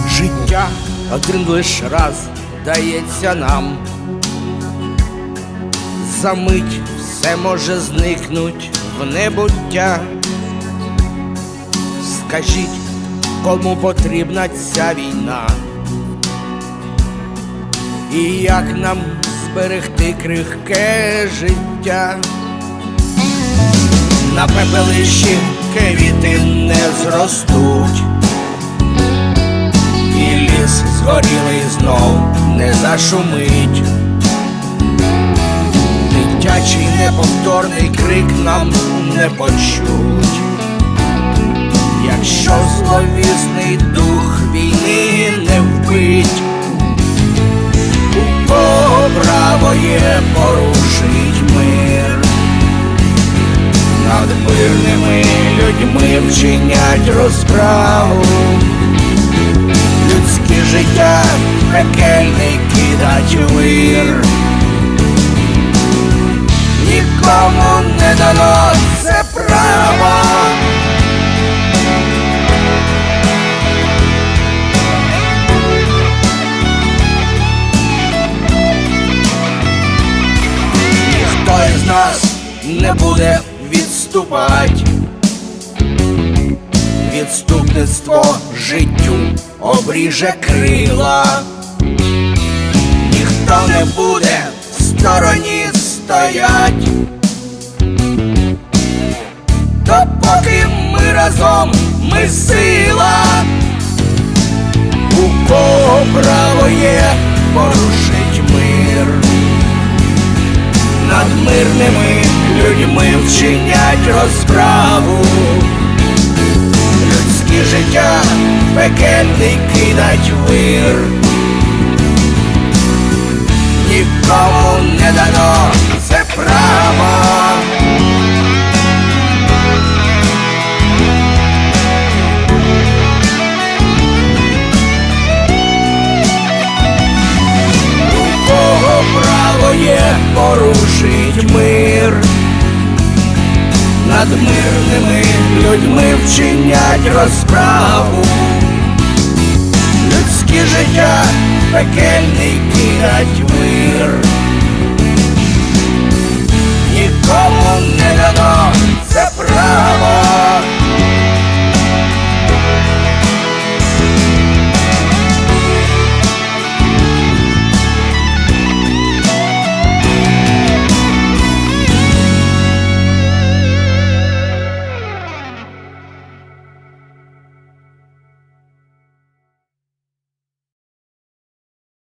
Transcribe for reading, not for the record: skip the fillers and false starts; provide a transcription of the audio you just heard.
Життя один лиш раз дається нам, за мить все може зникнуть в небуття. Скажіть, кому потрібна ця війна? І як нам зберегти крихке життя? На пепелищі квіти не зростуть, і ліс згорілий знов не зашумить. Дитячий неповторний крик нам не почуть, якщо зловісний дух війни не вбить. У кого право є порушить мир? Над мирними людьми вчинять розправу. Людське життя пекельний кидать вир. Нікому не дано це право. Ніхто із нас не буде відступать. Відступництво життю обріже крила. Ніхто не буде в стороні стоять, допоки ми разом, ми сила. У кого право є порушить мир? Над мирними людьми вчинять розправу. Людське життя пекельний кидать вир. Нікому не дано це право. У кого право є порушить мир? Над мирними людьми вчинять розправу. Людське життя пекельний кидать вир. Нікому не дано це право.